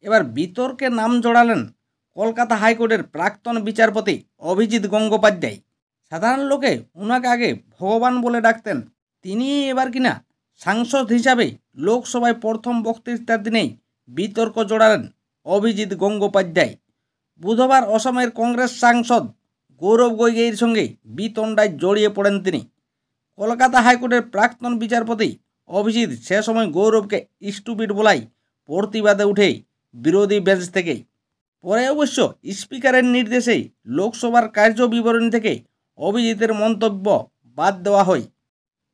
এবার বিতর্কে নাম জড়ালেন কলকাতা হাইকোর্টের প্রাক্তন বিচারপতি অভিজিৎ গঙ্গোপাধ্যায়। সাধারণ লোকে ওনাকে আগে ভগবান বলে ডাকতেন, তিনি এবার কিনা সাংসদ হিসাবে লোকসভায় প্রথম বক্তৃতার দিনেই বিতর্ক জড়ালেন অভিজিৎ গঙ্গোপাধ্যায়। বুধবার অসমের কংগ্রেস সাংসদ গৌরব গগৈর সঙ্গে বিতণ্ডায় জড়িয়ে পড়েন তিনি। কলকাতা হাইকোর্টের প্রাক্তন বিচারপতি অভিজিৎ সে সময় গৌরবকে স্টুপিড বলাই প্রতিবাদে উঠে বিরোধী বেঞ্চ থেকে। পরে অবশ্য স্পিকারের নির্দেশেই লোকসভার কার্যবিবরণী থেকে অভিজিতের মন্তব্য বাদ দেওয়া হয়।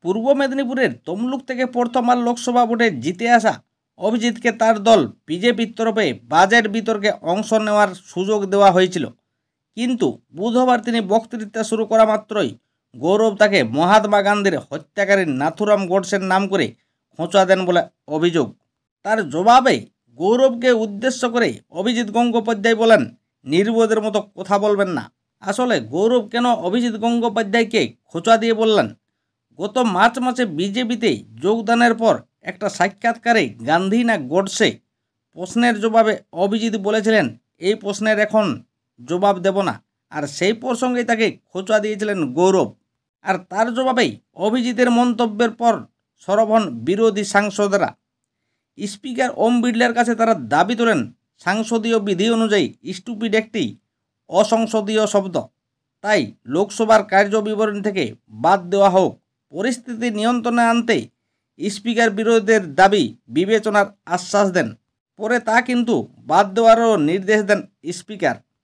পূর্ব মেদিনীপুরের তমলুক থেকে প্রথমবার লোকসভা ভোটে জিতে আসা অভিজিৎকে তার দল বিজেপির তরফে বাজেট বিতর্কে অংশ নেওয়ার সুযোগ দেওয়া হয়েছিল, কিন্তু বুধবার তিনি বক্তৃতা শুরু করা মাত্রই গৌরব তাকে মহাত্মা গান্ধীর হত্যাকারী নাথুরাম গোডসের নাম করে খোঁচা দেন বলে অভিযোগ। তার জবাবে গৌরবকে উদ্দেশ্য করে অভিজিৎ গঙ্গোপাধ্যায় বলেন, নির্বোধের মতো কথা বলবেন না। আসলে গৌরব কেন অভিজিৎ গঙ্গোপাধ্যায়কে খোঁচা দিয়ে বললেন? গত মার্চ মাসে বিজেপিতে যোগদানের পর একটা সাক্ষাৎকারে গান্ধী না গোডসে প্রশ্নের জবাবে অভিজিৎ বলেছিলেন, এই প্রশ্নের এখন জবাব দেব না, আর সেই প্রসঙ্গেই তাকে খোঁচা দিয়েছিলেন গৌরব। আর তার জবাবেই অভিজিতের মন্তব্যের পর সরব হন বিরোধী সাংসদরা। স্পিকার ওম বিড়লার কাছে তারা দাবি তোলেন, সাংসদীয় বিধি অনুযায়ী স্টুপিড একটি অসংসদীয় শব্দ, তাই লোকসভার কার্যবিবরণী থেকে বাদ দেওয়া হোক। পরিস্থিতি নিয়ন্ত্রণে আনতে স্পিকার বিরোধীদের দাবি বিবেচনার আশ্বাস দেন। পরে তা কিন্তু বাদ দেওয়ারও নির্দেশ দেন স্পিকার।